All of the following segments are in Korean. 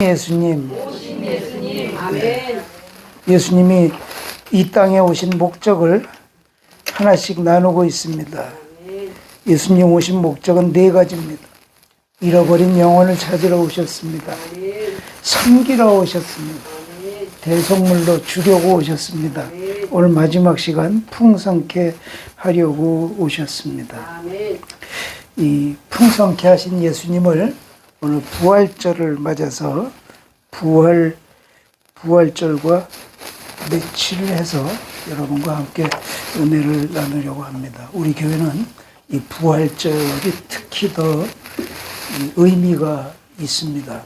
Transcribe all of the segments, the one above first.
예수님, 아멘. 예수님이 이 땅에 오신 목적을 하나씩 나누고 있습니다. 예수님 오신 목적은 네 가지입니다. 잃어버린 영혼을 찾으러 오셨습니다. 섬기러 오셨습니다. 대속물로 주려고 오셨습니다. 오늘 마지막 시간 풍성케 하려고 오셨습니다. 이 풍성케 하신 예수님을 오늘 부활절을 맞아서 부활절과 매치를 해서 여러분과 함께 은혜를 나누려고 합니다. 우리 교회는 이 부활절이 특히 더 의미가 있습니다.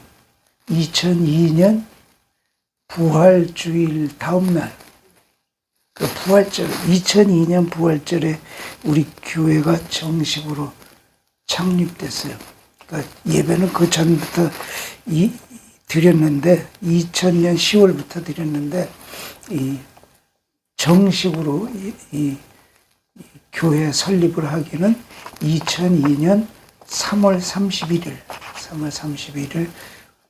2002년 부활주일 다음 날, 그 부활절, 2002년 부활절에 우리 교회가 정식으로 창립됐어요. 그러니까 예배는 그 전부터 드렸는데 2000년 10월부터 드렸는데 정식으로 이 교회 설립을 하기는 2002년 3월 31일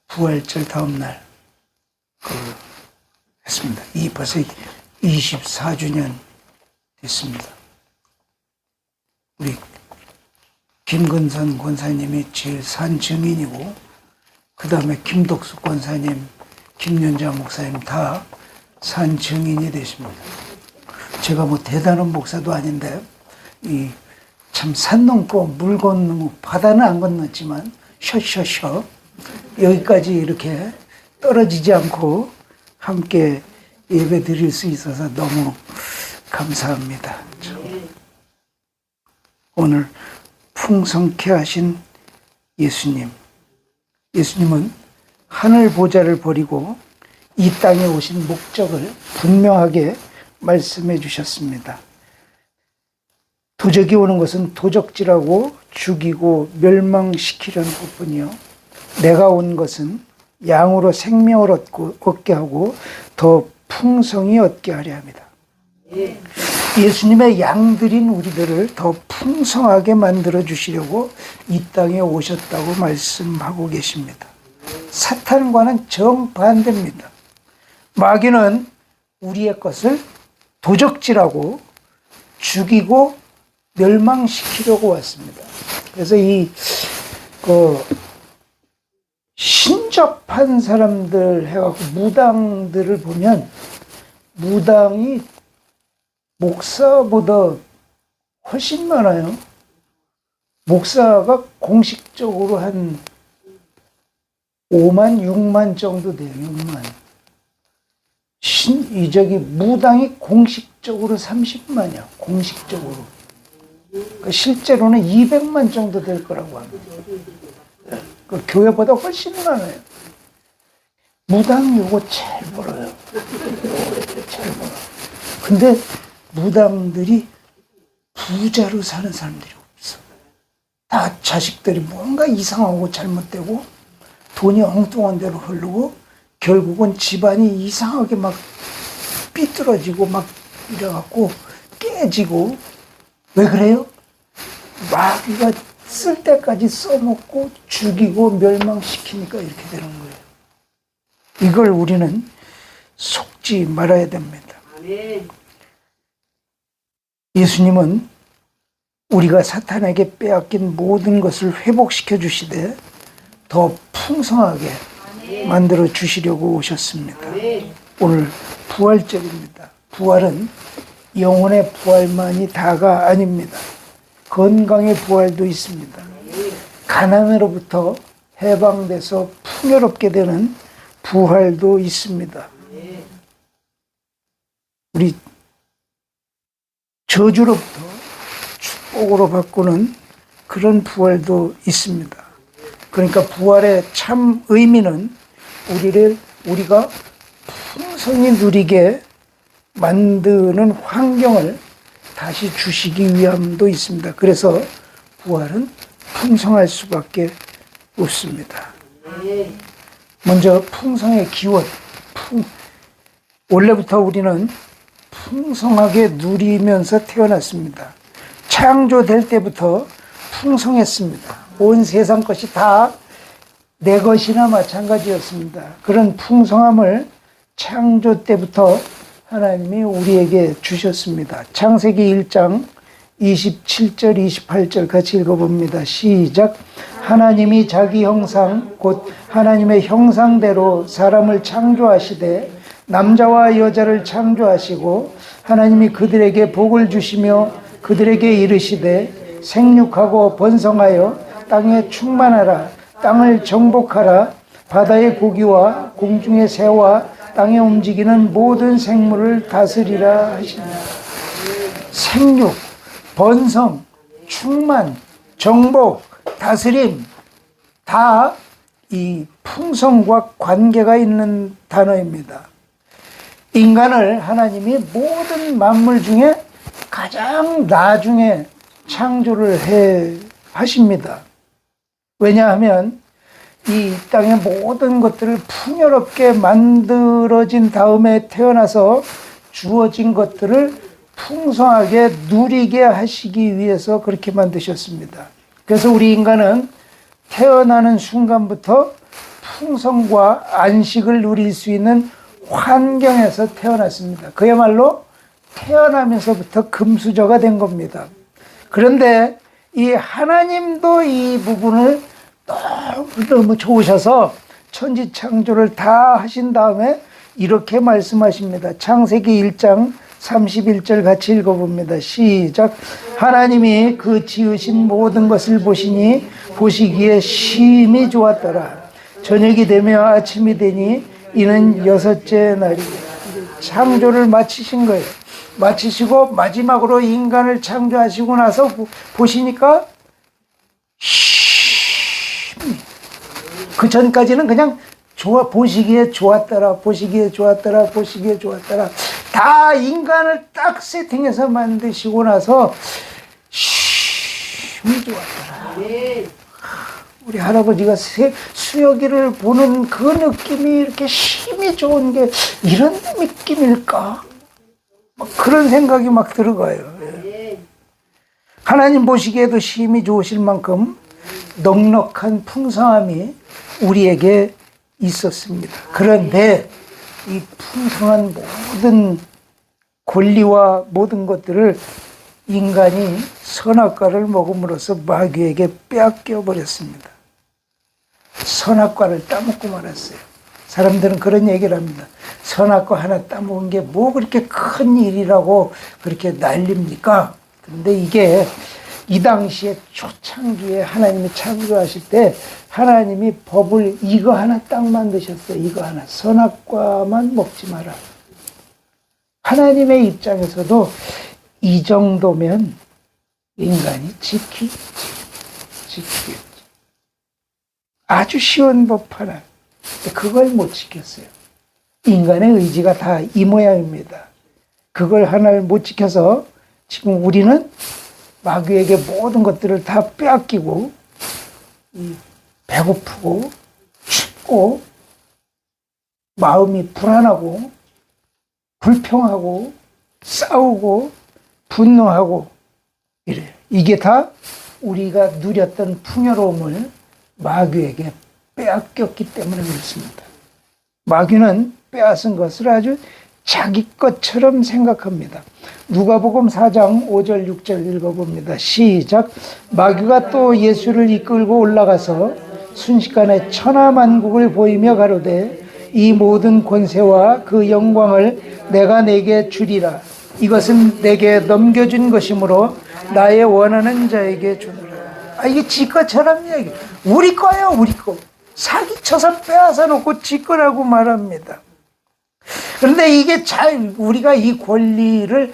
부활절 다음 날 했습니다. 벌써 24주년 됐습니다. 우리 김근선 권사님이 제일 산 증인이고, 그 다음에 김덕수 권사님, 김윤자 목사님 다 산 증인이 되십니다. 제가 뭐 대단한 목사도 아닌데, 참 산 넘고 물 건너고 바다는 안 건넜지만, 셔 여기까지 이렇게 떨어지지 않고 함께 예배 드릴 수 있어서 너무 감사합니다. 오늘 풍성케 하신 예수님은 하늘 보좌를 버리고 이 땅에 오신 목적을 분명하게 말씀해 주셨습니다. 도적이 오는 것은 도적질하고 죽이고 멸망시키려는 것뿐이요, 내가 온 것은 양으로 생명을 얻게 하고 더 풍성히 얻게 하려 합니다. 예수님의 양들인 우리들을 더 풍성하게 만들어 주시려고 이 땅에 오셨다고 말씀하고 계십니다. 사탄과는 정반대입니다. 마귀는 우리의 것을 도적질하고 죽이고 멸망시키려고 왔습니다. 그래서 신접한 사람들 해갖고 무당들을 보면 무당이 목사보다 훨씬 많아요. 목사가 공식적으로 한 5만, 6만 정도 돼요. 6만. 무당이 공식적으로 30만이야. 공식적으로. 그러니까 실제로는 200만 정도 될 거라고 합니다. 그 교회보다 훨씬 많아요. 무당 요거 잘 벌어요. 잘 벌어. 근데 무당들이 부자로 사는 사람들이 없어. 다 자식들이 뭔가 이상하고 잘못되고 돈이 엉뚱한 데로 흐르고 결국은 집안이 이상하게 막 삐뚤어지고 막 이래갖고 깨지고. 왜 그래요? 마귀가 쓸 때까지 써먹고 죽이고 멸망시키니까 이렇게 되는 거예요. 이걸 우리는 속지 말아야 됩니다. 예수님은 우리가 사탄에게 빼앗긴 모든 것을 회복시켜 주시되 더 풍성하게 만들어 주시려고 오셨습니다. 오늘 부활절입니다. 부활은 영혼의 부활만이 다가 아닙니다. 건강의 부활도 있습니다. 가난으로부터 해방돼서 풍요롭게 되는 부활도 있습니다. 우리 저주로부터 축복으로 바꾸는 그런 부활도 있습니다. 그러니까 부활의 참 의미는 우리가 풍성히 누리게 만드는 환경을 다시 주시기 위함도 있습니다. 그래서 부활은 풍성할 수밖에 없습니다. 먼저 풍성의 기원. 원래부터 우리는 풍성하게 누리면서 태어났습니다. 창조될 때부터 풍성했습니다. 온 세상 것이 다 내 것이나 마찬가지였습니다. 그런 풍성함을 창조 때부터 하나님이 우리에게 주셨습니다. 창세기 1장 27절 28절 같이 읽어봅니다. 시작. 하나님이 자기 형상 곧 하나님의 형상대로 사람을 창조하시되 남자와 여자를 창조하시고 하나님이 그들에게 복을 주시며 그들에게 이르시되 생육하고 번성하여 땅에 충만하라. 땅을 정복하라. 바다의 고기와 공중의 새와 땅에 움직이는 모든 생물을 다스리라 하시니라. 생육, 번성, 충만, 정복, 다스림 다 이 풍성과 관계가 있는 단어입니다. 인간을 하나님이 모든 만물 중에 가장 나중에 창조를 하십니다. 왜냐하면 이 땅의 모든 것들을 풍요롭게 만들어진 다음에 태어나서 주어진 것들을 풍성하게 누리게 하시기 위해서 그렇게 만드셨습니다. 그래서 우리 인간은 태어나는 순간부터 풍성과 안식을 누릴 수 있는 환경에서 태어났습니다. 그야말로 태어나면서부터 금수저가 된 겁니다. 그런데 이 하나님도 이 부분을 너무 좋으셔서 천지창조를 다 하신 다음에 이렇게 말씀하십니다. 창세기 1장 31절 같이 읽어봅니다. 시작. 하나님이 그 지으신 모든 것을 보시니 보시기에 심히 좋았더라. 저녁이 되며 아침이 되니 이는 여섯째 날이에요. 창조를 마치신 거예요. 마치시고 마지막으로 인간을 창조하시고 나서 보시니까 그 전까지는 그냥 보시기에 좋았더라, 보시기에 좋았더라, 보시기에 좋았더라. 다 인간을 딱 세팅해서 만드시고 나서 심히 좋았더라. 우리 할아버지가 수혁이를 보는 그 느낌이 이렇게 심히 좋은 게 이런 느낌일까? 그런 생각이 막 들어가요. 하나님 보시기에도 심히 좋으실 만큼 넉넉한 풍성함이 우리에게 있었습니다. 그런데 이 풍성한 모든 권리와 모든 것들을 인간이 선악과를 먹음으로써 마귀에게 빼앗겨 버렸습니다. 선악과를 따먹고 말았어요. 사람들은 그런 얘기를 합니다. 선악과 하나 따먹은 게 뭐 그렇게 큰 일이라고 그렇게 난립니까? 그런데 이게 이 당시에 초창기에 하나님이 창조하실 때 하나님이 법을 이거 하나 딱 만드셨어요. 이거 하나. 선악과만 먹지 마라. 하나님의 입장에서도 이 정도면 인간이 지키겠지. 아주 쉬운 법 하나. 그걸 못 지켰어요. 인간의 의지가 다 이 모양입니다. 그걸 하나를 못 지켜서 지금 우리는 마귀에게 모든 것들을 다 빼앗기고 배고프고 춥고 마음이 불안하고 불평하고 싸우고 분노하고 이래요. 이게 다 우리가 누렸던 풍요로움을 마귀에게 빼앗겼기 때문에 그렇습니다. 마귀는 빼앗은 것을 아주 자기 것처럼 생각합니다. 누가복음 4장 5절 6절 읽어봅니다. 시작. 마귀가 또 예수를 이끌고 올라가서 순식간에 천하만국을 보이며 가로되 이 모든 권세와 그 영광을 내가 내게 주리라. 이것은 내게 넘겨준 것이므로 나의 원하는 자에게 주노라. 이게 지 것처럼 얘기. 우리 거예요, 우리 거. 사기쳐서 빼앗아 놓고 지 거라고 말합니다. 그런데 이게 우리가 이 권리를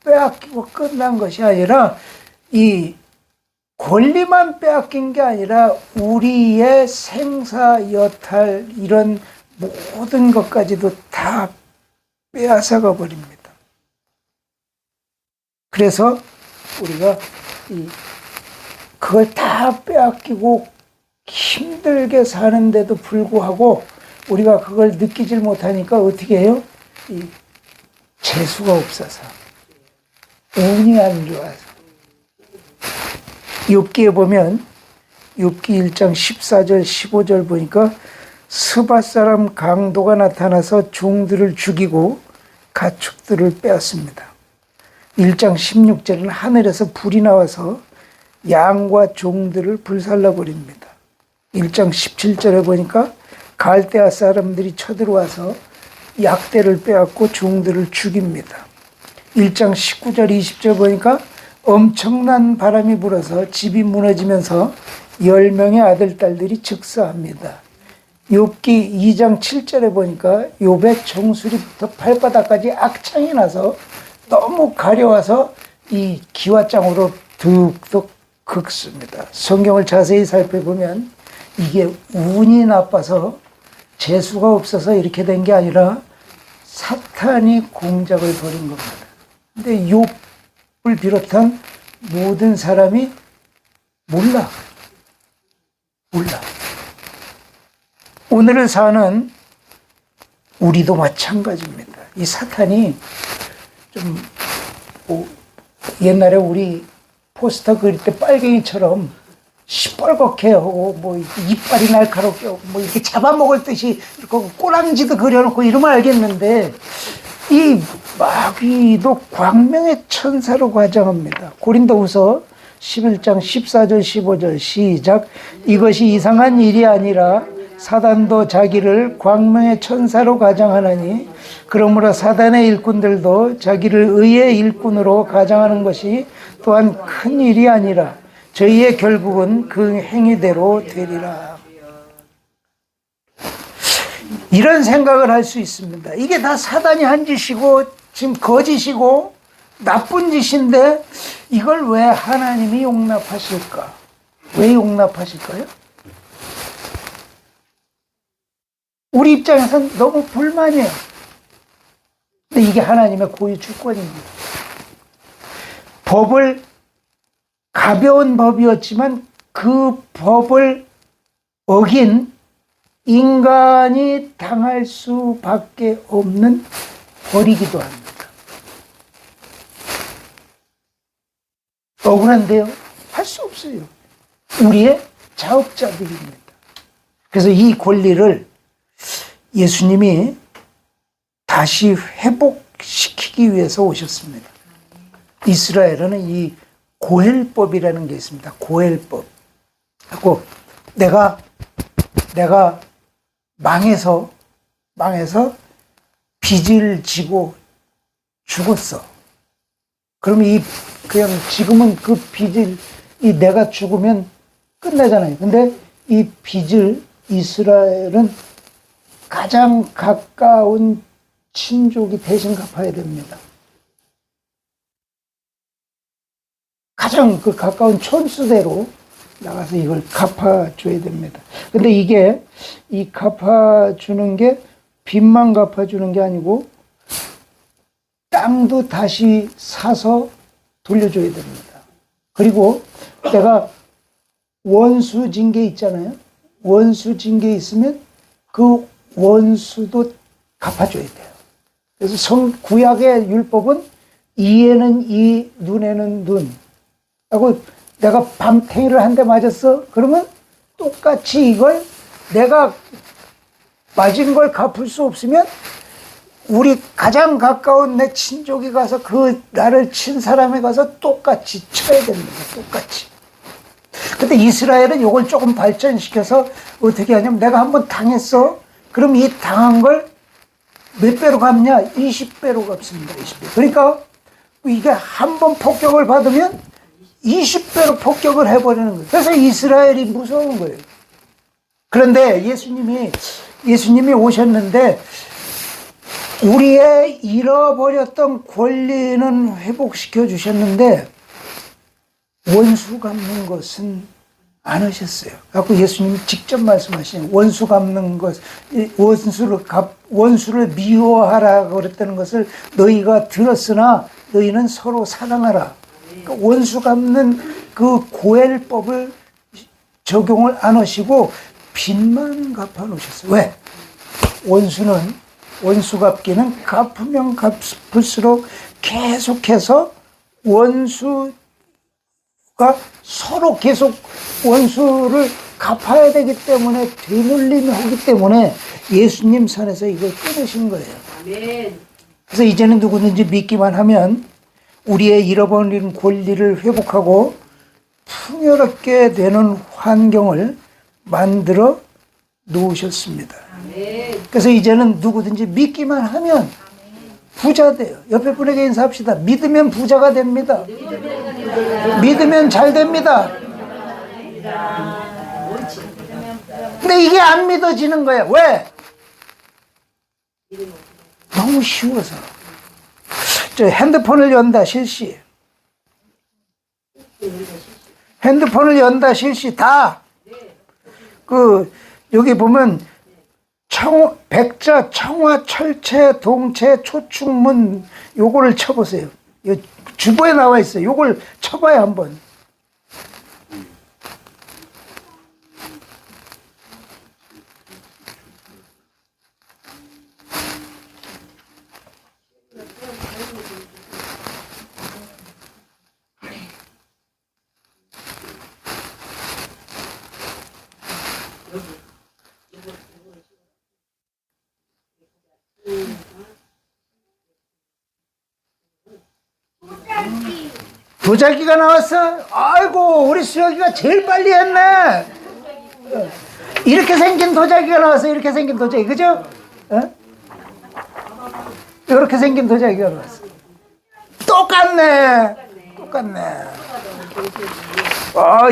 빼앗기고 끝난 것이 아니라 이 권리만 빼앗긴 게 아니라 우리의 생사, 여탈 이런 모든 것까지도 다 빼앗아가 버립니다. 그래서 우리가 그걸 다 빼앗기고 힘들게 사는데도 불구하고 우리가 그걸 느끼질 못하니까 어떻게 해요? 재수가 없어서 운이 안 좋아서 욥기에 보면 욥기 1장 14절 15절 보니까 스바 사람 강도가 나타나서 종들을 죽이고 가축들을 빼앗습니다. 1장 16절은 하늘에서 불이 나와서 양과 종들을 불살라버립니다. 1장 17절에 보니까 갈대아 사람들이 쳐들어와서 약대를 빼앗고 종들을 죽입니다. 1장 19절 20절 보니까 엄청난 바람이 불어서 집이 무너지면서 10명의 아들, 딸들이 즉사합니다. 욥기 2장 7절에 보니까 욥의 정수리부터 발바닥까지 악창이 나서 너무 가려워서 이 기와장으로 득득 긁습니다. 성경을 자세히 살펴보면 이게 운이 나빠서 재수가 없어서 이렇게 된 게 아니라 사탄이 공작을 벌인 겁니다. 근데 욥을 비롯한 모든 사람이 몰라. 오늘을 사는 우리도 마찬가지입니다. 이 사탄이 좀 옛날에 우리 포스터 그릴 때 빨갱이처럼 시뻘겋게 하고 뭐 이빨이 날카롭게 하고 뭐 이렇게 잡아먹을 듯이 이렇게 꼬랑지도 그려놓고 이러면 알겠는데 이 마귀도 광명의 천사로 과장합니다. 고린도후서 11장 14절 15절 시작. 이것이 이상한 일이 아니라 사단도 자기를 광명의 천사로 가장하나니 그러므로 사단의 일꾼들도 자기를 의의 일꾼으로 가장하는 것이 또한 큰 일이 아니라 저희의 결국은 그 행위대로 되리라. 이런 생각을 할 수 있습니다. 이게 다 사단이 한 짓이고 지금 거짓이고 나쁜 짓인데 이걸 왜 하나님이 용납하실까? 왜 용납하실까요? 우리 입장에서는 너무 불만이에요. 근데 이게 하나님의 고유 주권입니다. 법을 가벼운 법이었지만 그 법을 어긴 인간이 당할 수밖에 없는 벌이기도 합니다. 억울한데요? 할 수 없어요. 우리의 자업자득입니다. 그래서 이 권리를 예수님이 다시 회복시키기 위해서 오셨습니다. 이스라엘에는 이 고헬법이라는 게 있습니다. 고헬법. 하고 내가 망해서 빚을 지고 죽었어. 그러면 그냥 지금은 그 빚을 내가 죽으면 끝나잖아요. 근데 이 빚을 이스라엘은 가장 가까운 친족이 대신 갚아야 됩니다. 가장 그 가까운 촌수대로 나가서 이걸 갚아줘야 됩니다. 근데 이 갚아주는 게 빚만 갚아주는 게 아니고 땅도 다시 사서 돌려줘야 됩니다. 그리고 내가 원수 진 게 있잖아요. 원수 진 게 있으면 그 원수도 갚아줘야 돼요. 그래서 구약의 율법은 이에는 이, 눈에는 눈. 하고 내가 밤탱이를 한 대 맞았어. 그러면 똑같이 이걸 내가 맞은 걸 갚을 수 없으면 우리 가장 가까운 내 친족이 가서 그 나를 친 사람에 가서 똑같이 쳐야 됩니다. 똑같이. 근데 이스라엘은 이걸 조금 발전시켜서 어떻게 하냐면 내가 한번 당했어. 그럼 이 당한 걸 몇 배로 갚냐? 20배로 갚습니다. 20배. 그러니까 이게 한 번 폭격을 받으면 20배로 폭격을 해버리는 거예요. 그래서 이스라엘이 무서운 거예요. 그런데 예수님이 오셨는데 우리의 잃어버렸던 권리는 회복시켜 주셨는데 원수 갚는 것은 안 하셨어요. 그래서 예수님이 직접 말씀하시는 원수 갚는 것, 원수를 미워하라고 그랬다는 것을 너희가 들었으나 너희는 서로 사랑하라. 그러니까 원수 갚는 그 고헬법을 적용을 안 하시고 빚만 갚아 놓으셨어요. 왜? 원수 갚기는 갚으면 갚을수록 계속해서 원수 서로 계속 원수를 갚아야 되기 때문에 되물림이 오기 때문에 예수님 선에서 이걸 끊으신 거예요. 아멘. 그래서 이제는 누구든지 믿기만 하면 우리의 잃어버린 권리를 회복하고 풍요롭게 되는 환경을 만들어 놓으셨습니다. 아멘. 그래서 이제는 누구든지 믿기만 하면 부자 돼요. 옆에 분에게 인사합시다. 믿으면 부자가 됩니다. 믿으면 잘 됩니다. 근데 이게 안 믿어지는 거예요. 왜? 너무 쉬워서. 저 핸드폰을 연다 실시. 핸드폰을 연다 실시 다. 여기 보면 백자, 청화, 철체, 동체, 초축문 요거를 쳐보세요. 주보에 나와 있어요. 요걸 쳐봐요 한번. 도자기가 나왔어. 아이고 우리 수혁이가 제일 빨리 했네. 이렇게 생긴 도자기가 나왔어. 이렇게 생긴 도자기, 그죠? 이렇게 생긴 도자기가 나왔어. 똑같네.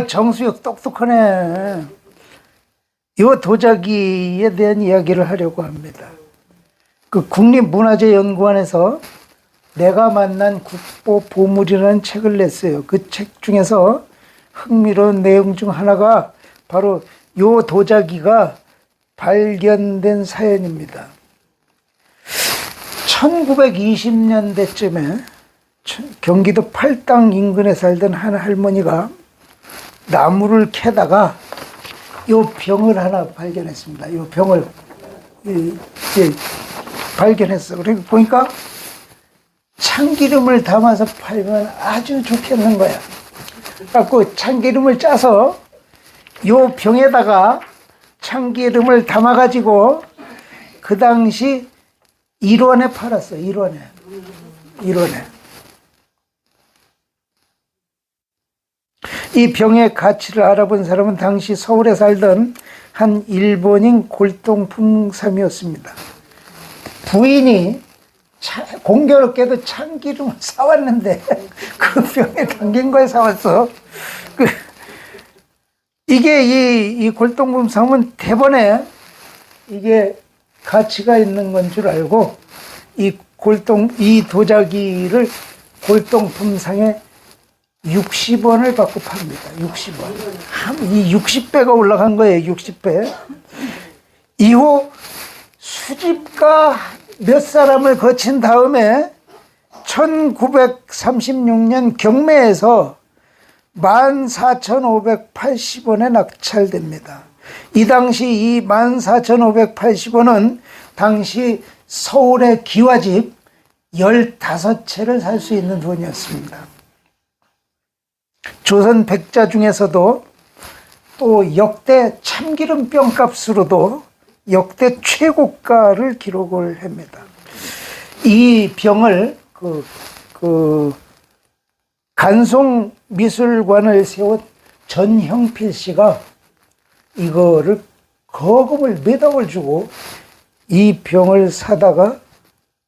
정수혁 똑똑하네. 이 도자기에 대한 이야기를 하려고 합니다. 그 국립문화재연구원에서 내가 만난 국보 보물이라는 책을 냈어요. 그 책 중에서 흥미로운 내용 중 하나가 바로 요 도자기가 발견된 사연입니다. 1920년대쯤에 경기도 팔당 인근에 살던 한 할머니가 나무를 캐다가 요 병을 하나 발견했습니다. 요 병을 발견했어. 그리고 보니까 참기름을 담아서 팔면 아주 좋겠는 거야. 그래갖고 참기름을 짜서 요 병에다가 참기름을 담아가지고 그 당시 1원에 팔았어. 1원에. 이 병의 가치를 알아본 사람은 당시 서울에 살던 한 일본인 골동품삼이었습니다. 부인이 공교롭게도 참기름을 사왔는데 그 병에 담긴 걸 사왔어. 이게 이 골동품삼은 대번에 이게 가치가 있는 건 줄 알고 이 도자기를 골동품상에 60원을 받고 팝니다. 60원. 이 60배가 올라간 거예요. 60배. 이후 수집가 몇 사람을 거친 다음에 1936년 경매에서 14,580원에 낙찰됩니다. 이 당시 이 14,580원은 당시 서울의 기와집 15채를 살 수 있는 돈이었습니다. 조선 백자 중에서도 또 역대 참기름병 값으로도 역대 최고가를 기록을 합니다. 이 병을 간송미술관을 세운 전형필 씨가 이거를 거금을 몇 억을 주고 이 병을 사다가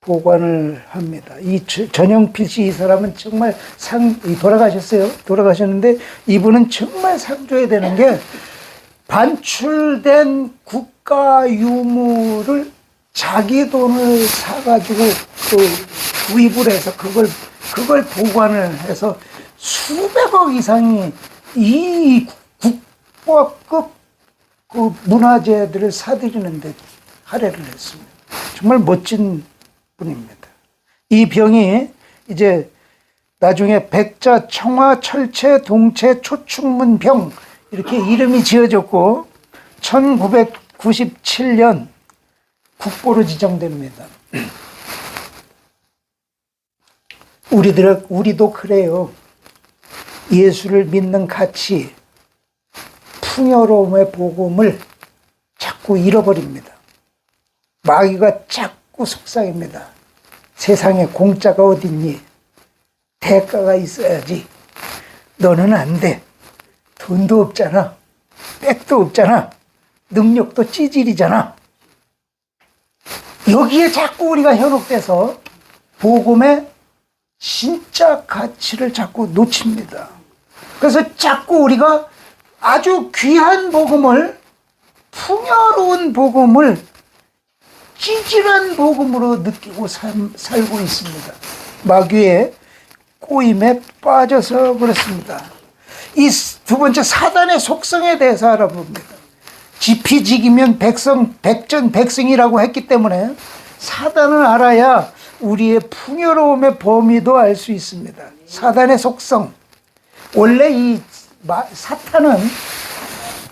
보관을 합니다. 이 전형필 씨, 이 사람은 정말 돌아가셨어요. 돌아가셨는데 이분은 정말 상 줘야 되는 게 반출된 국가 유물을 자기 돈을 사가지고 또 구입을 해서 그걸 보관을 해서 수백억 이상이 이 국보급 그 문화재들을 사들이는데 할애를 했습니다. 정말 멋진 분입니다. 이 병이 이제 나중에 백자, 청화, 철체, 동체, 초축문 병 이렇게 이름이 지어졌고 1997년 국보로 지정됩니다. 우리도 그래요. 예수를 믿는 가치, 풍요로움의 복음을 자꾸 잃어버립니다. 마귀가 자꾸 속삭입니다. 세상에 공짜가 어딨니? 대가가 있어야지. 너는 안 돼. 돈도 없잖아. 백도 없잖아. 능력도 찌질이잖아. 여기에 자꾸 우리가 현혹돼서 복음의 진짜 가치를 자꾸 놓칩니다. 그래서 자꾸 우리가 아주 귀한 복음을, 풍요로운 복음을 찌질한 복음으로 느끼고 살고 있습니다. 마귀의 꼬임에 빠져서 그렇습니다. 이 두 번째, 사단의 속성에 대해서 알아봅니다. 지피지기면 백전백승이라고 했기 때문에 사단을 알아야 우리의 풍요로움의 범위도 알 수 있습니다. 사단의 속성. 원래 이 사탄은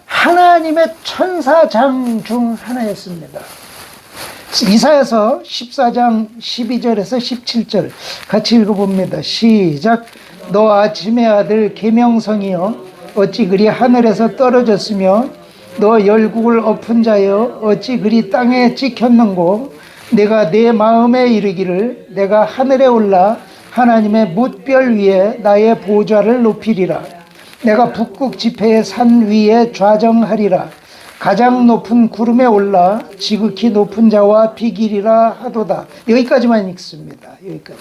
하나님의 천사장 중 하나였습니다. 이사야서 14장 12절에서 17절 같이 읽어봅니다. 시작. 너 아침의 아들 계명성이여 어찌 그리 하늘에서 떨어졌으며 너 열국을 엎은 자여 어찌 그리 땅에 찍혔는고 내가 내 마음에 이르기를 내가 하늘에 올라 하나님의 뭇별 위에 나의 보좌를 높이리라. 내가 북극 지폐의 산 위에 좌정하리라. 가장 높은 구름에 올라 지극히 높은 자와 비기리라 하도다. 여기까지만 읽습니다. 여기까지.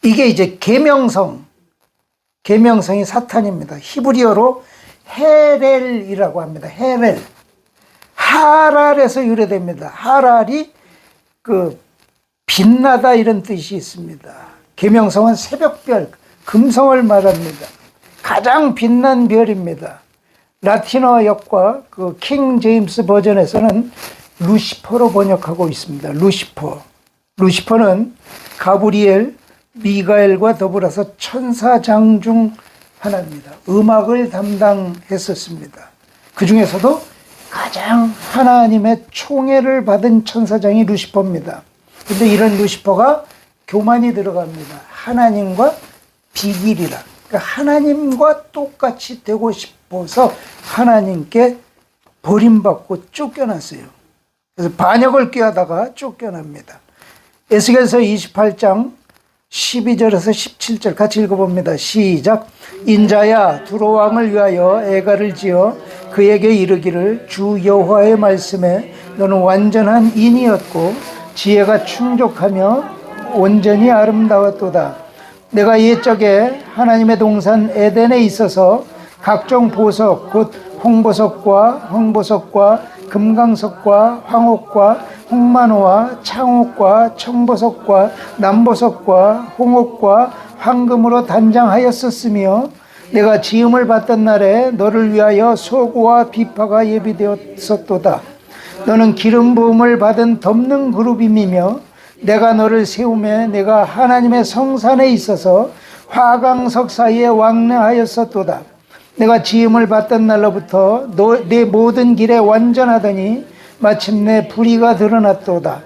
이게 이제 계명성이 사탄입니다. 히브리어로 헤렐이라고 합니다. 헤렐. 하랄에서 유래됩니다. 하랄이 빛나다 이런 뜻이 있습니다. 계명성은 새벽별, 금성을 말합니다. 가장 빛난 별입니다. 라틴어 역과 킹 제임스 버전에서는 루시퍼로 번역하고 있습니다. 루시퍼는 가브리엘, 미가엘과 더불어서 천사장 중 하나입니다. 음악을 담당했었습니다. 그 중에서도 가장 하나님의 총애를 받은 천사장이 루시퍼입니다. 근데 이런 루시퍼가 교만이 들어갑니다. 하나님과 비길이라. 그러니까 하나님과 똑같이 되고 싶어서 하나님께 버림받고 쫓겨났어요. 그래서 반역을 꾀하다가 쫓겨납니다. 에스겔서 28장 12절에서 17절 같이 읽어봅니다. 시작. 인자야 두로 왕을 위하여 애가를 지어 그에게 이르기를 주 여호와의 말씀에 너는 완전한 인이었고 지혜가 충족하며 온전히 아름다웠도다. 내가 옛적에 하나님의 동산 에덴에 있어서 각종 보석 곧 홍보석과 황보석과 금강석과 황옥과 홍만호와 창옥과 청보석과 남보석과 홍옥과 황금으로 단장하였었으며 내가 지음을 받던 날에 너를 위하여 소고와 비파가 예비되었었도다. 너는 기름 부음을 받은 덮는 그룹임이며 내가 너를 세우매 내가 하나님의 성산에 있어서 화강석 사이에 왕래하였었도다. 내가 지음을 받던 날로부터 내 모든 길에 완전하더니 마침내 불의가 드러났도다.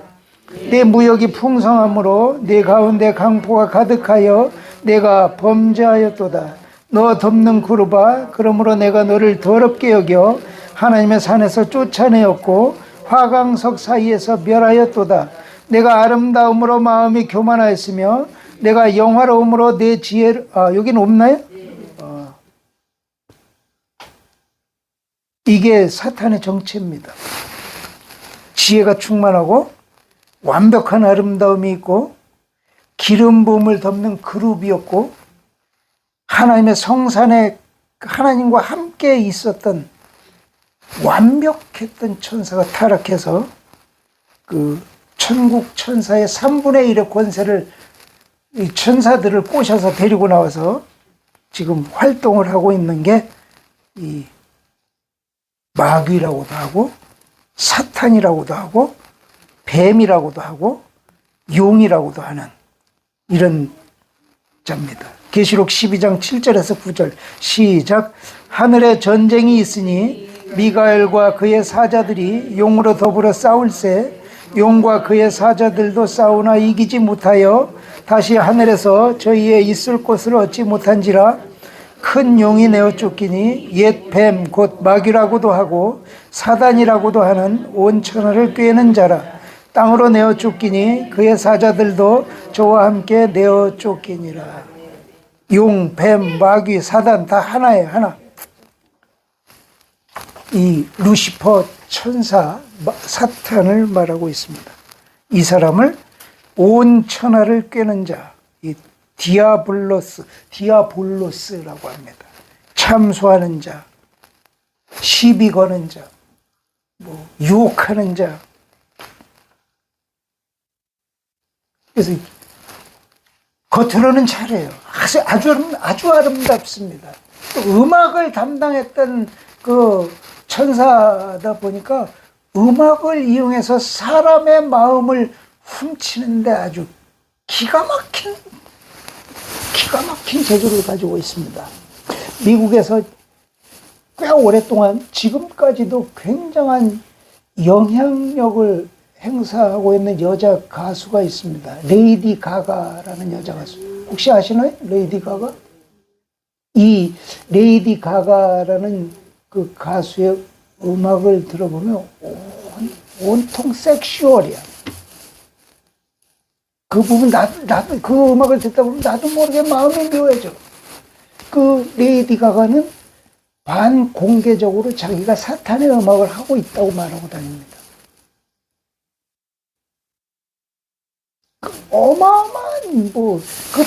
내 무역이 풍성함으로 내 가운데 강포가 가득하여 내가 범죄하였도다. 너 덮는 그룹아, 그러므로 내가 너를 더럽게 여겨 하나님의 산에서 쫓아내었고 화강석 사이에서 멸하였도다. 내가 아름다움으로 마음이 교만하였으며 내가 영화로움으로 내 지혜를 여기는 없나요? 이게 사탄의 정체입니다. 지혜가 충만하고 완벽한 아름다움이 있고 기름 부음을 덮는 그룹이었고 하나님의 성산에 하나님과 함께 있었던 완벽했던 천사가 타락해서 천국 천사의 3분의 1의 권세를 이 천사들을 꼬셔서 데리고 나와서 지금 활동을 하고 있는 게 이 마귀라고도 하고 사탄이라고도 하고 뱀이라고도 하고 용이라고도 하는 이런 자입니다. 계시록 12장 7절에서 9절 시작. 하늘에 전쟁이 있으니 미가엘과 그의 사자들이 용으로 더불어 싸울세 용과 그의 사자들도 싸우나 이기지 못하여 다시 하늘에서 저희의 있을 곳을 얻지 못한지라 큰 용이 내어 쫓기니 옛 뱀 곧 마귀라고도 하고 사단이라고도 하는 온 천하를 꿰는 자라. 땅으로 내어 쫓기니 그의 사자들도 저와 함께 내어 쫓기니라. 용, 뱀, 마귀, 사단 다 하나예요, 하나. 이 루시퍼 천사 사탄을 말하고 있습니다. 이 사람을 온 천하를 꿰는 자, 이 디아볼로스라고 합니다. 참소하는 자, 시비 거는 자, 유혹하는 자. 그래서 겉으로는 잘해요. 아주 아름답습니다. 또 음악을 담당했던 그 천사다 보니까 음악을 이용해서 사람의 마음을 훔치는데 아주 기가 막힌 재주를 가지고 있습니다. 미국에서 꽤 오랫동안 지금까지도 굉장한 영향력을 행사하고 있는 여자 가수가 있습니다. 레이디 가가라는 여자 가수. 혹시 아시나요? 레이디 가가? 이 레이디 가가라는 그 가수의 음악을 들어보면 온통 섹슈얼이야. 그 부분 나도 그 음악을 듣다 보면 나도 모르게 마음이 묘해져. 그 레이디 가가는 반공개적으로 자기가 사탄의 음악을 하고 있다고 말하고 다닙니다. 그 어마어마한 그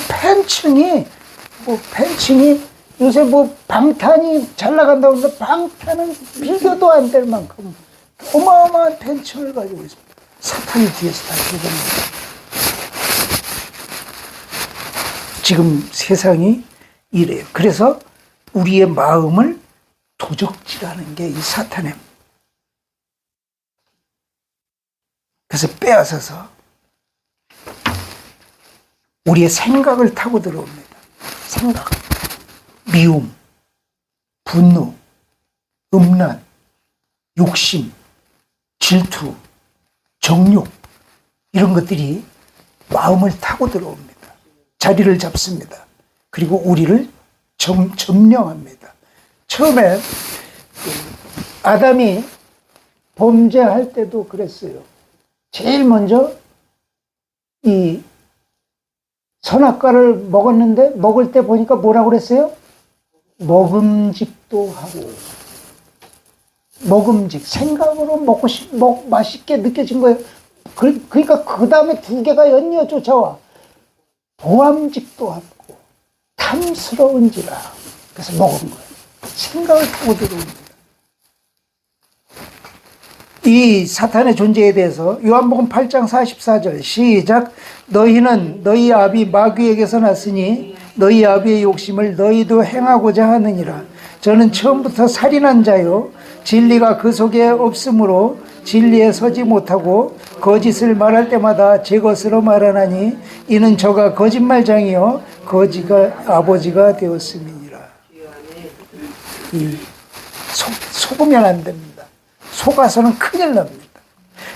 팬층이 요새 방탄이 잘 나간다고 하는데 방탄은 비교도 안 될 만큼 어마어마한 팬층을 가지고 있습니다. 사탄이 뒤에서 다 들어갑니다. 지금 세상이 이래요. 그래서 우리의 마음을 도적질하는 게 이 사탄의. 그래서 빼앗아서 우리의 생각을 타고 들어옵니다. 생각, 미움, 분노, 음란, 욕심, 질투, 정욕 이런 것들이 마음을 타고 들어옵니다. 자리를 잡습니다. 그리고 우리를 점령합니다. 처음에 아담이 범죄할 때도 그랬어요. 제일 먼저 이 선악과를 먹었는데 먹을 때 보니까 뭐라고 그랬어요? 먹음직도 하고. 먹음직, 생각으로 맛있게 느껴진 거예요. 그러니까 그 다음에 두 개가 연이어 쫓아와. 보암직도 하고 탐스러운지라. 그래서 먹은 거예요. 생각을 타고 들어옵니다. 이 사탄의 존재에 대해서 요한복음 8장 44절 시작. 너희는 너희 아비 마귀에게서 났으니 너희 아비의 욕심을 너희도 행하고자 하느니라. 저는 처음부터 살인한 자요 진리가 그 속에 없으므로 진리에 서지 못하고 거짓을 말할 때마다 제 것으로 말하나니 이는 저가 거짓말장이요 거지가 아버지가 되었음이니라. 속으면 안 됩니다. 속아서는 큰일 납니다.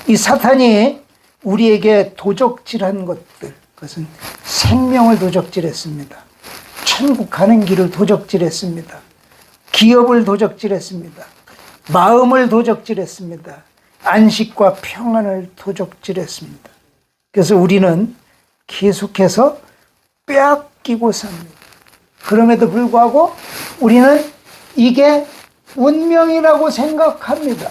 이 사탄이 우리에게 도적질한 것들, 그것은 생명을 도적질했습니다. 천국 가는 길을 도적질했습니다. 기업을 도적질했습니다. 마음을 도적질했습니다. 안식과 평안을 도적질했습니다. 그래서 우리는 계속해서 빼앗기고 삽니다. 그럼에도 불구하고 우리는 이게 운명이라고 생각합니다.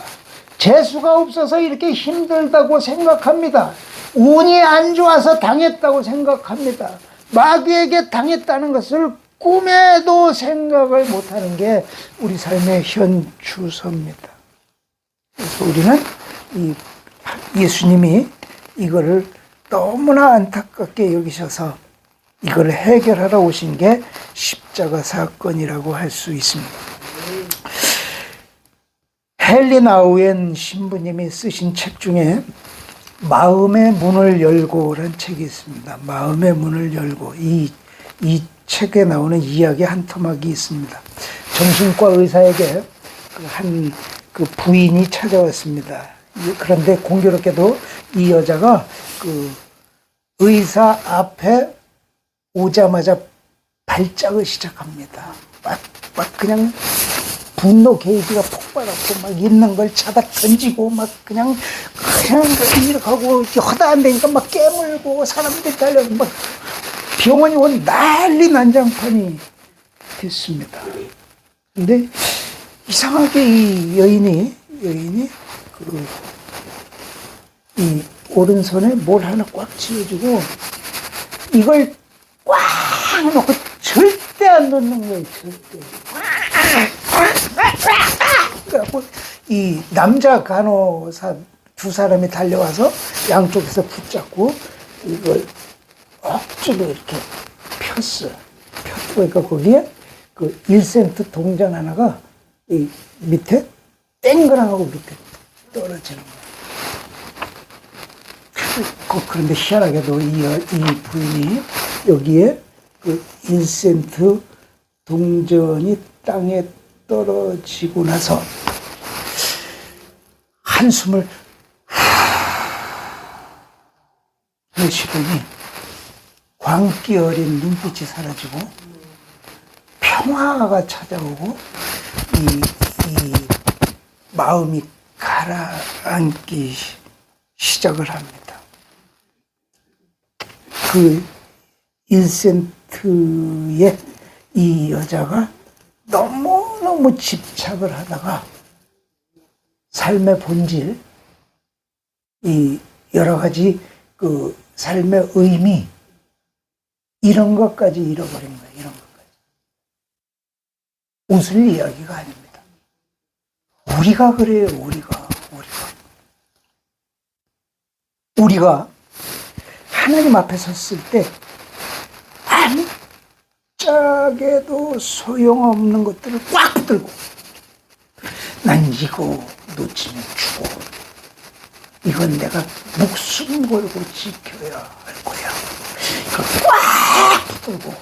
재수가 없어서 이렇게 힘들다고 생각합니다. 운이 안 좋아서 당했다고 생각합니다. 마귀에게 당했다는 것을 꿈에도 생각을 못하는 게 우리 삶의 현 주소입니다. 그래서 우리는 예수님이 이거를 너무나 안타깝게 여기셔서 이걸 해결하러 오신 게 십자가 사건이라고 할 수 있습니다. 헨리 나우엔 신부님이 쓰신 책 중에 마음의 문을 열고라는 책이 있습니다. 마음의 문을 열고 이 책에 나오는 이야기 한 토막이 있습니다. 정신과 의사에게 그 부인이 찾아왔습니다. 그런데 공교롭게도 이 여자가 그 의사 앞에 오자마자 발작을 시작합니다. 막 그냥 분노 게이지가 폭발하고 막 있는 걸 차다 던지고 막 그냥 이렇게 하고 허다한 데니까 막 깨물고 사람들이 달려고 막 병원이 온 난리 난장판이 됐습니다. 근데 이상하게 이 여인이 이 오른손에 뭘 하나 꽉 쥐어주고 이걸 꽉 놓고 절대 안 놓는 거예요. 절대. 그래갖고 이 남자 간호사 두 사람이 달려와서 양쪽에서 붙잡고 이걸 억지로 이렇게 폈어요. 그러니까 거기에 그 1센트 동전 하나가 이 밑에 땡그랑하고 밑에 떨어지는 거예요. 그런데 희한하게도 이 부인이 여기에 그 1센트 동전이 땅에 떨어지고 나서 한숨을 내쉬더니 광기 어린 눈빛이 사라지고 평화가 찾아오고 이 마음이 가라앉기 시작을 합니다. 그 1센트에 이 여자가 너무너무 집착을 하다가 삶의 본질, 이 여러 가지 그 삶의 의미, 이런 것까지 잃어버린 거예요. 이런 것까지. 웃을 이야기가 아닙니다. 우리가 그래요. 우리가 하나님 앞에 섰을 때 아무짝에도 소용없는 것들을 꽉 붙들고 난 이거 놓치면 죽어. 이건 내가 목숨 걸고 지켜야 할 거야. 이걸 꽉 붙들고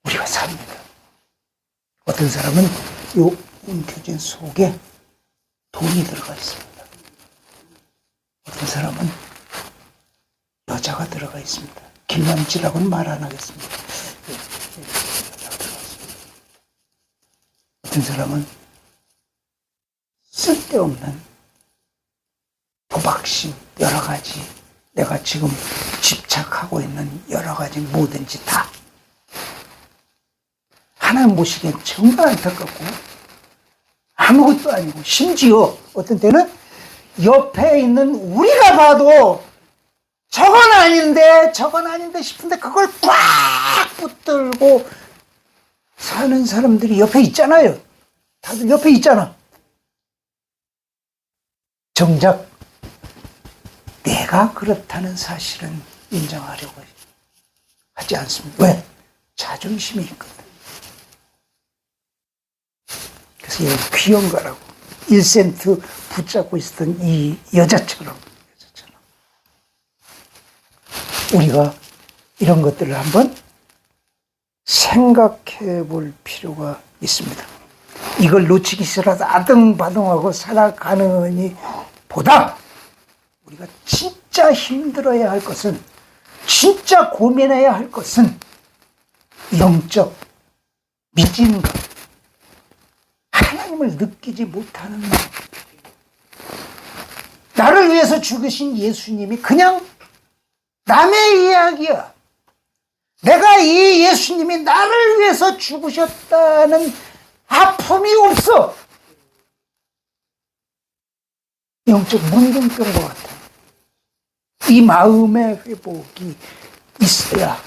우리가 삽니다. 어떤 사람은 요 움켜쥔 속에 돈이 들어가 있습니다. 어떤 사람은 여자가 들어가 있습니다. 길만지라고는 말 안 하겠습니다. 여자가 들어가 있습니다. 어떤 사람은 쓸데없는 도박심, 여러 가지, 내가 지금 집착하고 있는 여러 가지 뭐든지 다 하나님 보시기엔 정말 안타깝고 아무것도 아니고, 심지어 어떤 때는 옆에 있는 우리가 봐도 저건 아닌데 싶은데 그걸 꽉 붙들고 사는 사람들이 옆에 있잖아요. 다들 옆에 있잖아. 정작 내가 그렇다는 사실은 인정하려고 하지 않습니다. 왜? 자존심이 있거든. 그래서 얘 귀여운거라고. 1센트 붙잡고 있었던 이 여자처럼 우리가 이런 것들을 한번 생각해 볼 필요가 있습니다. 이걸 놓치기 싫어서 아등바등하고 살아가느니 보다 우리가 진짜 힘들어야 할 것은, 진짜 고민해야 할 것은 영적 미진감, 하나님을 느끼지 못하는 마음. 나를 위해서 죽으신 예수님이 그냥 남의 이야기야. 내가 이 예수님이 나를 위해서 죽으셨다는 아픔이 없어. 영적 문둥병과 같아. 이 마음의 회복이 있어야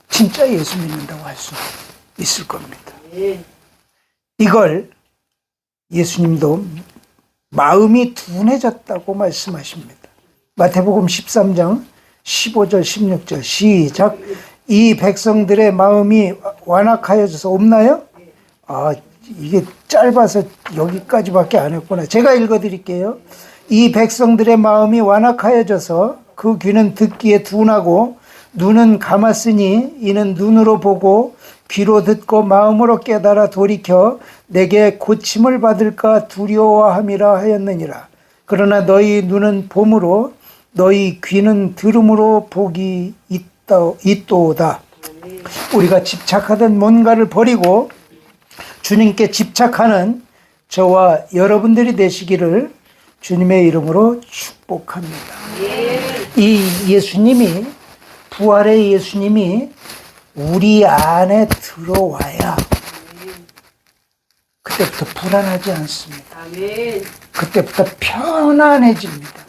진짜 예수 믿는다고 할 수 있을 겁니다. 이걸 예수님도 마음이 둔해졌다고 말씀하십니다. 마태복음 13장 15절 16절 시작. 이 백성들의 마음이 완악하여져서 없나요? 이게 짧아서 여기까지밖에 안 했구나. 제가 읽어드릴게요. 이 백성들의 마음이 완악하여져서 그 귀는 듣기에 둔하고 눈은 감았으니 이는 눈으로 보고 귀로 듣고 마음으로 깨달아 돌이켜 내게 고침을 받을까 두려워함이라 하였느니라. 그러나 너희 눈은 봄으로 너희 귀는 들음으로 복이 있도다. 우리가 집착하던 뭔가를 버리고 주님께 집착하는 저와 여러분들이 되시기를 주님의 이름으로 축복합니다. 이 예수님이, 부활의 예수님이 우리 안에 들어와야 그때부터 불안하지 않습니다. 그때부터 편안해집니다.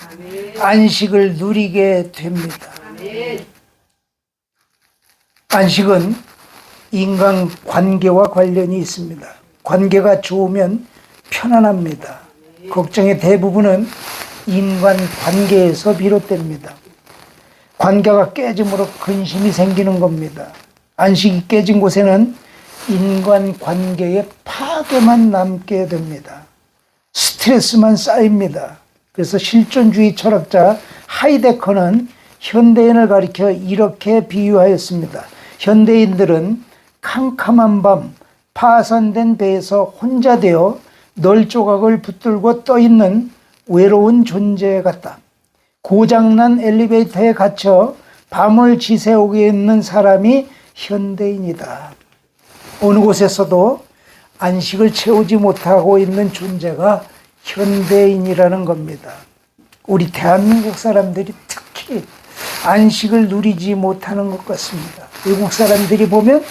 안식을 누리게 됩니다. 안식은 인간 관계와 관련이 있습니다. 관계가 좋으면 편안합니다. 걱정의 대부분은 인간 관계에서 비롯됩니다. 관계가 깨짐으로 근심이 생기는 겁니다. 안식이 깨진 곳에는 인간 관계의 파괴만 남게 됩니다. 스트레스만 쌓입니다. 그래서 실존주의 철학자 하이데커는 현대인을 가리켜 이렇게 비유하였습니다. 현대인들은 캄캄한 밤 파산된 배에서 혼자 되어 널조각을 붙들고 떠있는 외로운 존재 같다. 고장난 엘리베이터에 갇혀 밤을 지새우고 있는 사람이 현대인이다. 어느 곳에서도 안식을 채우지 못하고 있는 존재가 현대인이라는 겁니다. 우리 대한민국 사람들이 특히 안식을 누리지 못하는 것 같습니다. 외국 사람들이 보면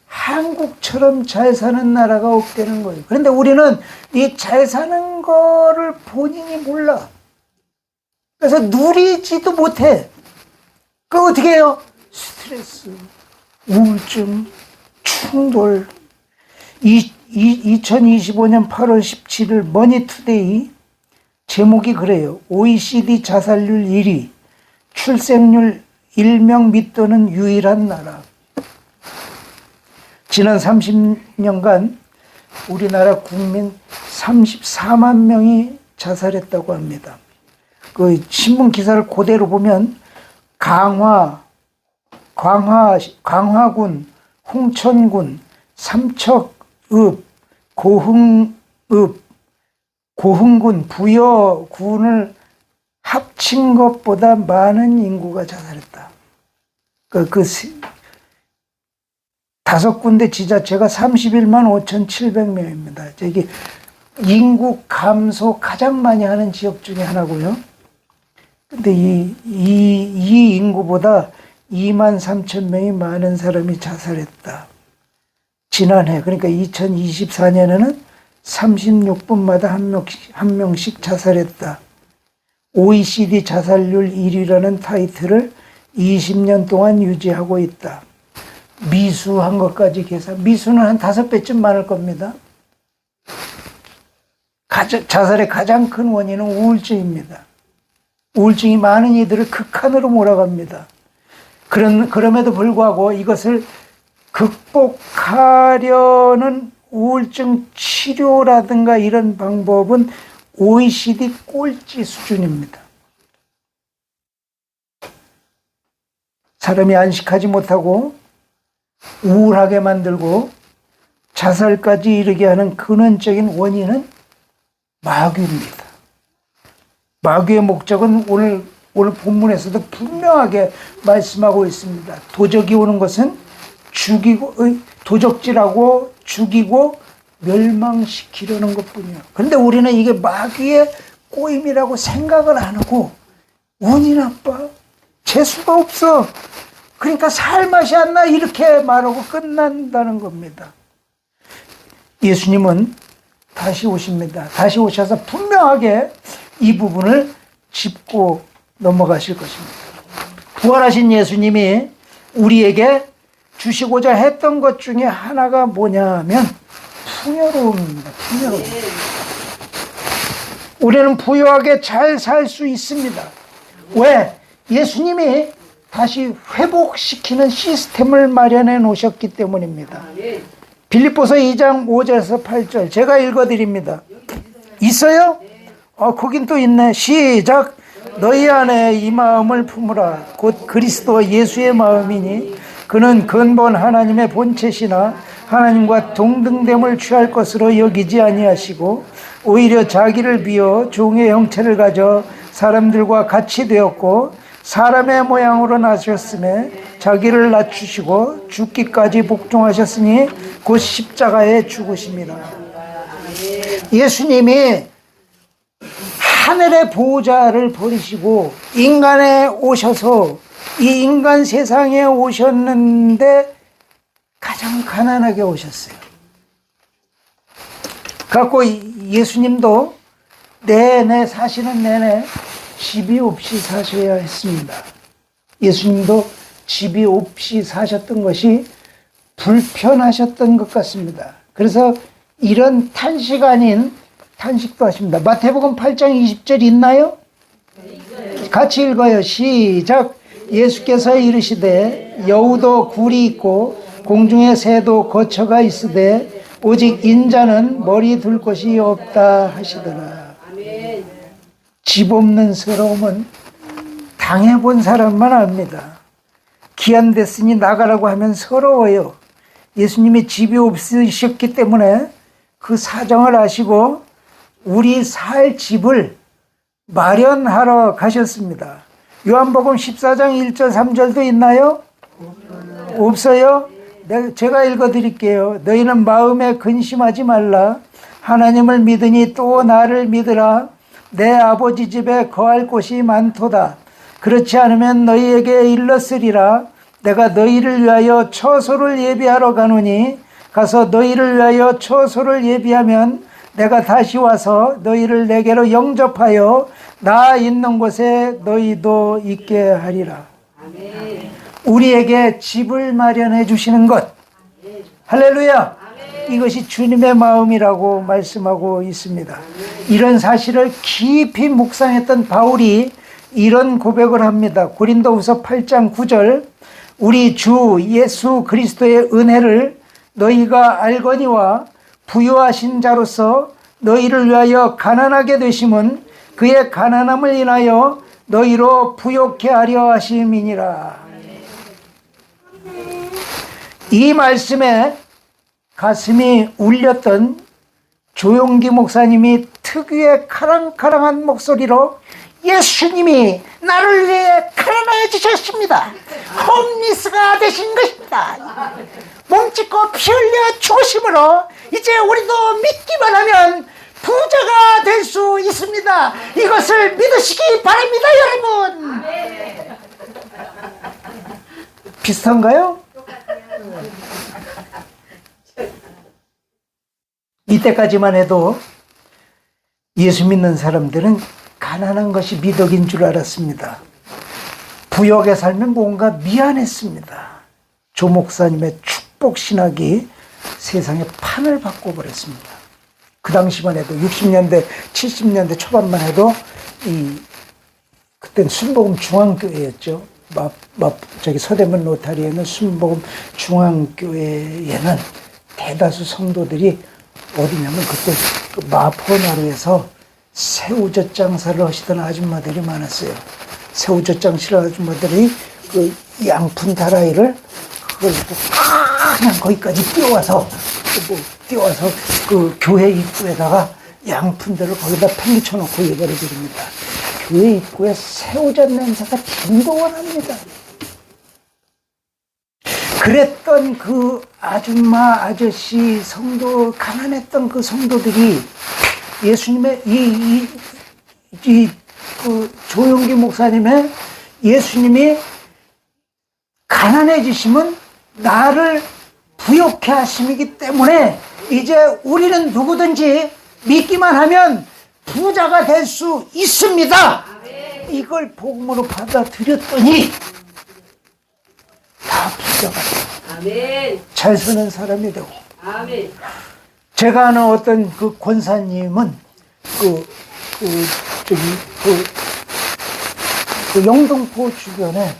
한국처럼 잘 사는 나라가 없다는 거예요. 그런데 우리는 이 잘 사는 거를 본인이 몰라. 그래서 누리지도 못해. 그 어떻게 해요? 스트레스, 우울증, 충돌. 2025년 8월 17일 머니투데이 제목이 그래요. OECD 자살률 1위, 출생률 1명 밑도는 유일한 나라. 지난 30년간 우리나라 국민 34만 명이 자살했다고 합니다. 그 신문 기사를 그대로 보면 강화군, 홍천군, 삼척읍, 고흥군, 부여군을 합친 것보다 많은 인구가 자살했다. 다섯 군데 지자체가 31만 5,700명입니다. 저기 인구 감소 가장 많이 하는 지역 중에 하나고요. 근데 이 인구보다 2만 3천 명이 많은 사람이 자살했다. 지난해, 그러니까 2024년에는 36분마다 한 명씩 자살했다. OECD 자살률 1위라는 타이틀을 20년 동안 유지하고 있다. 미수한 것까지 계산, 미수는 한 5배쯤 많을 겁니다. 자살의 가장 큰 원인은 우울증입니다. 우울증이 많은 이들을 극한으로 몰아갑니다. 그럼에도 불구하고 이것을 극복하려는 우울증 치료라든가 이런 방법은 OECD 꼴찌 수준입니다. 사람이 안식하지 못하고 우울하게 만들고 자살까지 이르게 하는 근원적인 원인은 마귀입니다. 마귀의 목적은 오늘 본문에서도 분명하게 말씀하고 있습니다. 도적이 오는 것은 도적질하고 죽이고 멸망시키려는 것뿐이에요. 그런데 우리는 이게 마귀의 꼬임이라고 생각을 안 하고 운이 나빠, 재수가 없어, 그러니까 살 맛이 안 나, 이렇게 말하고 끝난다는 겁니다. 예수님은 다시 오십니다. 다시 오셔서 분명하게 이 부분을 짚고 넘어가실 것입니다. 부활하신 예수님이 우리에게 주시고자 했던 것 중에 하나가 뭐냐면 풍요로움입니다. 풍요로움. 우리는 부유하게 잘 살 수 있습니다. 왜? 예수님이 다시 회복시키는 시스템을 마련해 놓으셨기 때문입니다. 빌립보서 2장 5절에서 8절 제가 읽어드립니다. 있어요? 거긴 또 있네. 시작. 너희 안에 이 마음을 품으라. 곧 그리스도 예수의 마음이니 그는 근본 하나님의 본체시나 하나님과 동등됨을 취할 것으로 여기지 아니하시고 오히려 자기를 비어 종의 형체를 가져 사람들과 같이 되었고 사람의 모양으로 나셨음에 자기를 낮추시고 죽기까지 복종하셨으니 곧 십자가에 죽으심이라. 예수님이 하늘의 보호자를 버리시고 인간에 오셔서 이 인간 세상에 오셨는데 가장 가난하게 오셨어요. 갖고 예수님도 내내 사시는 내내 집이 없이 사셔야 했습니다. 예수님도 집이 없이 사셨던 것이 불편하셨던 것 같습니다. 그래서 이런 탄식 아닌 탄식도 하십니다. 마태복음 8장 20절 있나요? 같이 읽어요. 시작. 예수께서 이르시되 여우도 굴이 있고 공중의 새도 거처가 있으되 오직 인자는 머리 둘 곳이 없다 하시더라. 집 없는 서러움은 당해본 사람만 압니다. 기한 됐으니 나가라고 하면 서러워요. 예수님이 집이 없으셨기 때문에 그 사정을 아시고 우리 살 집을 마련하러 가셨습니다. 요한복음 14장 1절 3절도 있나요? 없어요? 제가 읽어드릴게요. 너희는 마음에 근심하지 말라. 하나님을 믿으니 또 나를 믿으라. 내 아버지 집에 거할 곳이 많도다. 그렇지 않으면 너희에게 일렀으리라. 내가 너희를 위하여 처소를 예비하러 가노니 가서 너희를 위하여 처소를 예비하면 내가 다시 와서 너희를 내게로 영접하여 나 있는 곳에 너희도 있게 하리라. 우리에게 집을 마련해 주시는 것. 할렐루야. 이것이 주님의 마음이라고 말씀하고 있습니다. 이런 사실을 깊이 묵상했던 바울이 이런 고백을 합니다. 고린도후서 8장 9절. 우리 주 예수 그리스도의 은혜를 너희가 알거니와 부유하신 자로서 너희를 위하여 가난하게 되심은 그의 가난함을 인하여 너희로 부욕케 하려 하심이니라. 이 말씀에 가슴이 울렸던 조용기 목사님이 특유의 카랑카랑한 목소리로 예수님이 나를 위해 가난해지셨습니다. 홈리스가 되신 것입니다. 몸짓고 피 흘려 죽으심으로 이제 우리도 믿기만 하면 부자가 될 수 있습니다. 이것을 믿으시기 바랍니다, 여러분. 비슷한가요? 이때까지만 해도 예수 믿는 사람들은 가난한 것이 미덕인 줄 알았습니다. 부역에 살면 뭔가 미안했습니다. 조 목사님의 축복 신학이 세상에 판을 바꿔버렸습니다. 그 당시만 해도 60년대, 70년대 초반만 해도 그때는 순복음 중앙교회였죠. 저기 서대문 로타리에는 순복음 중앙교회에는 대다수 성도들이 어디냐면 그때 그 마포나루에서 새우젓 장사를 하시던 아줌마들이 많았어요. 새우젓 장사를 아줌마들이 그 양푼 다라이를 그걸 그냥 거기까지 띄워와서 그 교회 입구에다가 양푼들을 거기다 팽개쳐 놓고 예배를 드립니다. 교회 입구에 새우젓 냄새가 진동을 합니다. 그랬던 그 아줌마, 아저씨, 성도, 가난했던 그 성도들이 예수님의 그 조용기 목사님의 예수님이 가난해지심은 나를 부욕케 하심이기 때문에 이제 우리는 누구든지 믿기만 하면 부자가 될 수 있습니다. 이걸 복음으로 받아들였더니 다 부자가 돼요. 잘 사는 사람이 되고. 제가 아는 어떤 그 권사님은 그 영등포 주변에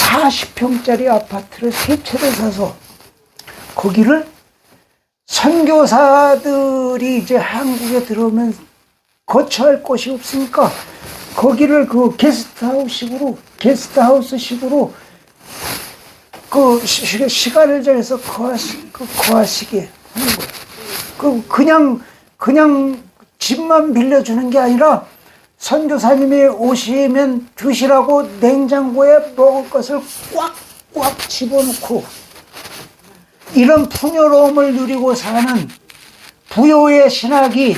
40평짜리 아파트를 3채를 사서 거기를 선교사들이 이제 한국에 들어오면 거처할 곳이 없으니까 거기를 그 게스트하우스식으로 그 시간을 정해서 거하시게 하는 거예요. 그냥 집만 빌려주는 게 아니라 선교사님이 오시면 드시라고 냉장고에 먹을 것을 꽉꽉 집어넣고 이런 풍요로움을 누리고 사는 부요의 신학이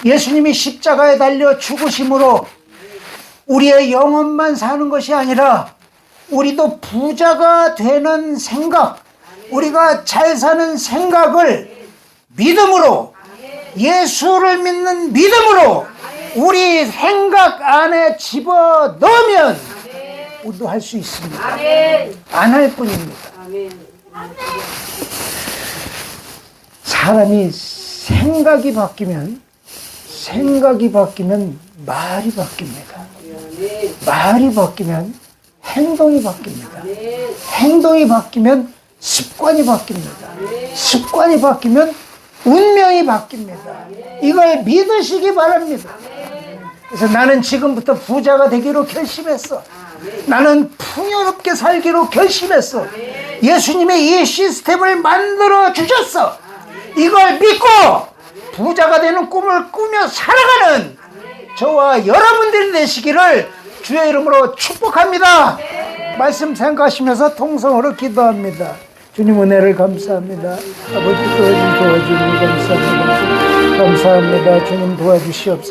예수님이 십자가에 달려 죽으심으로 우리의 영혼만 사는 것이 아니라 우리도 부자가 되는 생각, 우리가 잘 사는 생각을 믿음으로, 예수를 믿는 믿음으로 우리 생각 안에 집어 넣으면 우리도 할 수 있습니다. 안 할 뿐입니다. 사람이 생각이 바뀌면 말이 바뀝니다. 말이 바뀌면 행동이 바뀝니다. 행동이 바뀌면 습관이 바뀝니다. 습관이 바뀌면 운명이 바뀝니다. 이걸 믿으시기 바랍니다. 그래서 나는 지금부터 부자가 되기로 결심했어. 나는 풍요롭게 살기로 결심했어. 예수님이 이 시스템을 만들어 주셨어. 이걸 믿고 부자가 되는 꿈을 꾸며 살아가는 저와 여러분들이 되시기를 주의 이름으로 축복합니다. 말씀 생각하시면서 통성으로 기도합니다. 주님 은혜를 감사합니다. 아버지 도와주니 감사합니다. 감사합니다. 주님 도와주시옵소서.